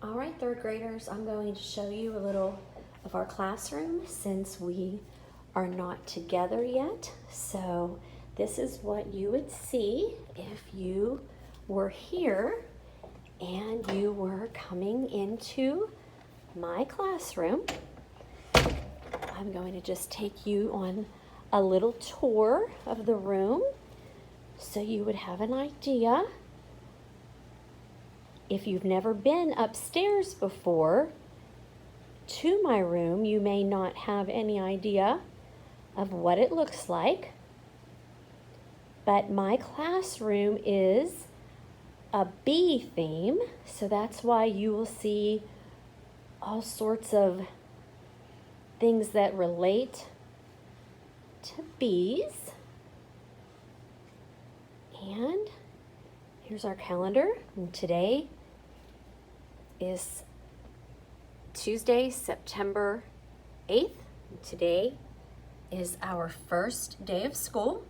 All right, third graders, I'm going to show you a little of our classroom since we are not together yet. So this is what you would see if you were here and you were coming into my classroom. I'm going to just take you on a little tour of the room so you would have an idea. If you've never been upstairs before to my room, you may not have any idea of what it looks like. But my classroom is a bee theme, so that's why you will see all sorts of things that relate to bees. And here's our calendar, and today is Tuesday, September 8th. Today is our first day of school.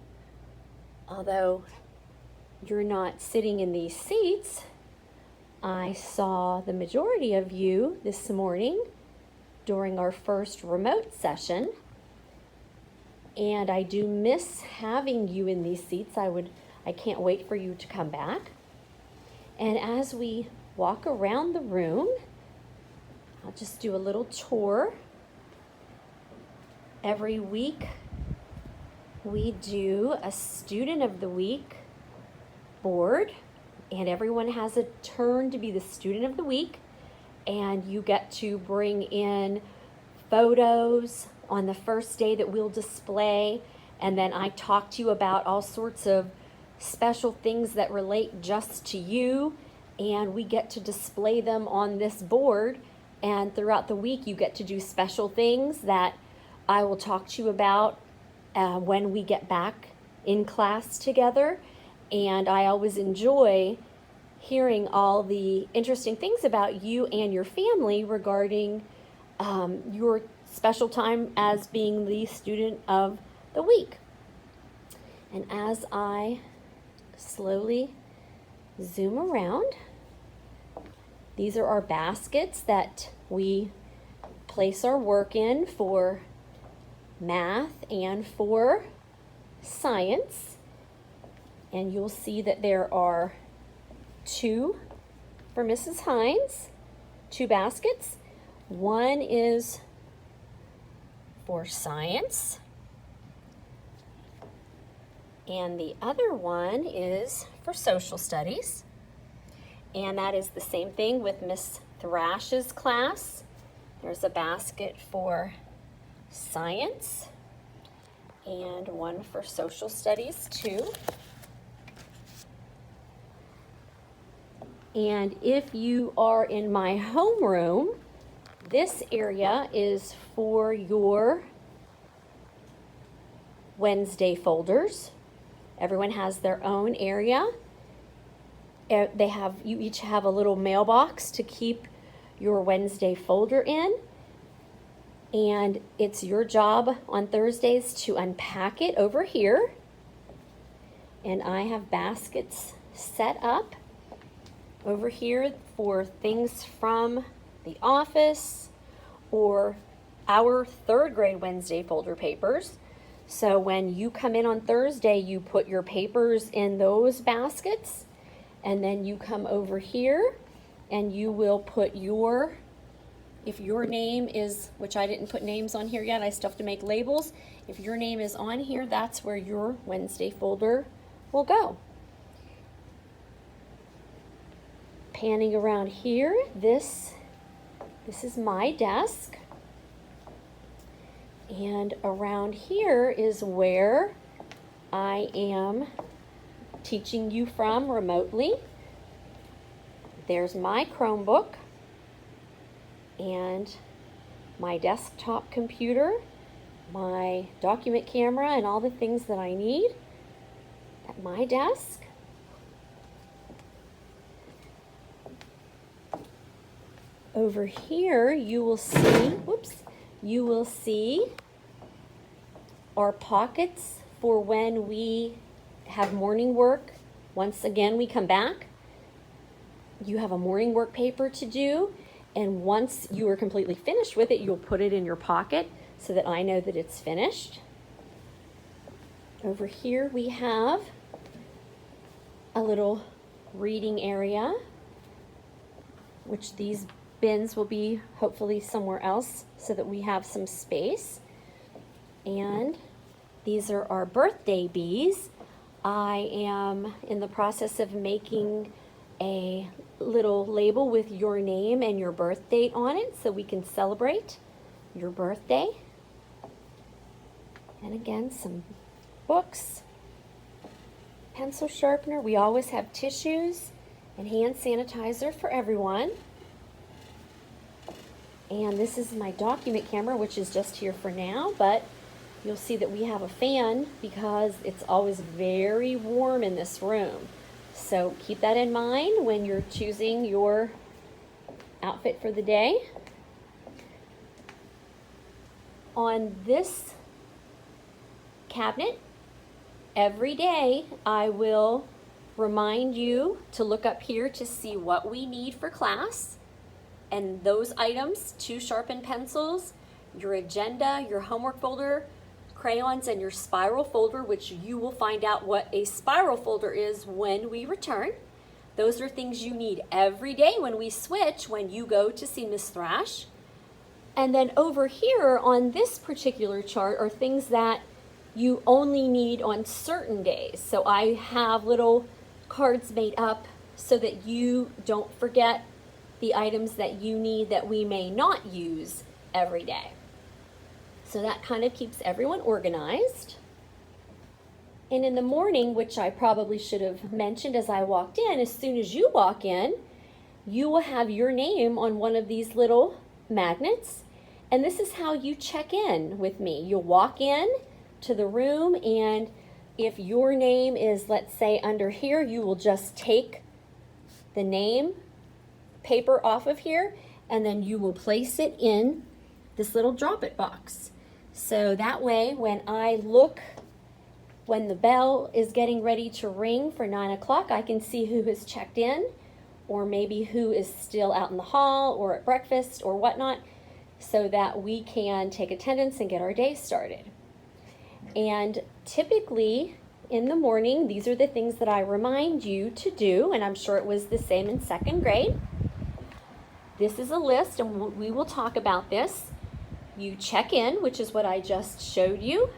Although you're not sitting in these seats, I saw the majority of you this morning during our first remote session, and I do miss having you in these seats. I can't wait for you to come back. And as we walk around the room, I'll just do a little tour. Every week we do a Student of the Week board, and everyone has a turn to be the Student of the Week, and you get to bring in photos on the first day that we'll display, and then I talk to you about all sorts of special things that relate just to you, and we get to display them on this board. And throughout the week you get to do special things that I will talk to you about when we get back in class together. And I always enjoy hearing all the interesting things about you and your family regarding your special time as being the Student of the Week. And as I slowly zoom around, these are our baskets that we place our work in for math and for science. And you'll see that there are two for Mrs. Hines, two baskets. One is for science, and the other one is for social studies. And that is the same thing with Miss Thrash's class. There's a basket for science and one for social studies too. And if you are in my homeroom, this area is for your Wednesday folders. Everyone has their own area. You each have a little mailbox to keep your Wednesday folder in. And it's your job on Thursdays to unpack it over here. And I have baskets set up over here for things from the office or our third grade Wednesday folder papers. So when you come in on Thursday, you put your papers in those baskets, and then you come over here and you will put if your name is, which I didn't put names on here yet, I still have to make labels. If your name is on here, that's where your Wednesday folder will go. Panning around here, this is my desk. And around here is where I am teaching you from remotely. There's my Chromebook and my desktop computer, my document camera, and all the things that I need at my desk. Over here you will see our pockets for when we have morning work. Once again we come back. you have a morning work paper to do, and once you are completely finished with it, you'll put it in your pocket so that I know that it's finished. Over here we have a little reading area, which these bins will be hopefully somewhere else so that we have some space. And these are our birthday bees. I am in the process of making a little label with your name and your birth date on it so we can celebrate your birthday. And again, some books, pencil sharpener. We always have tissues and hand sanitizer for everyone. And this is my document camera, which is just here for now, but you'll see that we have a fan because it's always very warm in this room. So keep that in mind when you're choosing your outfit for the day. On this cabinet, every day I will remind you to look up here to see what we need for class. And those items, 2 sharpened pencils, your agenda, your homework folder, crayons, and your spiral folder, which you will find out what a spiral folder is when we return. Those are things you need every day when we switch, when you go to see Miss Thrash. And then over here on this particular chart are things that you only need on certain days. So I have little cards made up so that you don't forget the items that you need that we may not use every day. So that kind of keeps everyone organized. And in the morning, which I probably should have mentioned as I walked in, as soon as you walk in, you will have your name on one of these little magnets. And this is how you check in with me. You'll walk in to the room, and if your name is, let's say, under here, you will just take the name paper off of here, and then you will place it in this little drop it box. So that way, when I look, when the bell is getting ready to ring for 9 o'clock, I can see who has checked in, or maybe who is still out in the hall or at breakfast or whatnot, so that we can take attendance and get our day started. And typically in the morning, these are the things that I remind you to do, and I'm sure it was the same in 2nd grade. This is a list, and we will talk about this. You check in, which is what I just showed you.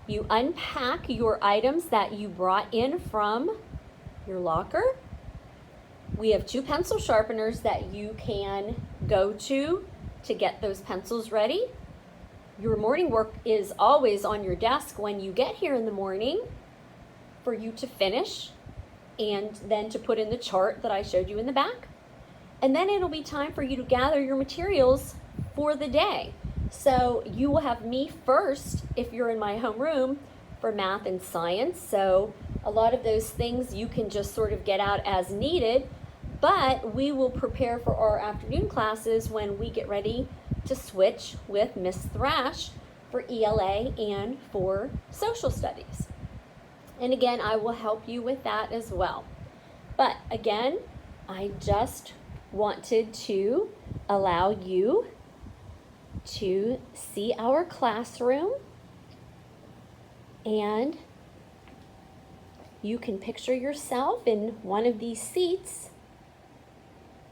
You unpack your items that you brought in from your locker. We have 2 pencil sharpeners that you can go to get those pencils ready. Your morning work is always on your desk when you get here in the morning for you to finish and then to put in the chart that I showed you in the back. And then it'll be time for you to gather your materials for the day. So you will have me first if you're in my homeroom for math and science. So a lot of those things you can just sort of get out as needed, but we will prepare for our afternoon classes when we get ready to switch with Miss Thrash for ELA and for social studies. And again, I will help you with that as well. But again, I just wanted to allow you to see our classroom, and you can picture yourself in one of these seats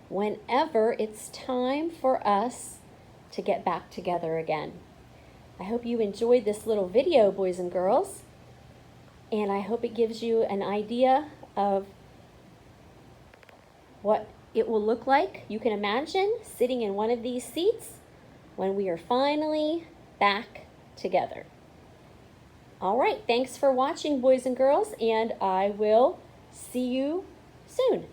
whenever it's time for us to get back together again. I hope you enjoyed this little video, boys and girls, and I hope it gives you an idea of what it will look like. You can imagine sitting in one of these seats when we are finally back together. All right, thanks for watching, boys and girls, and I will see you soon.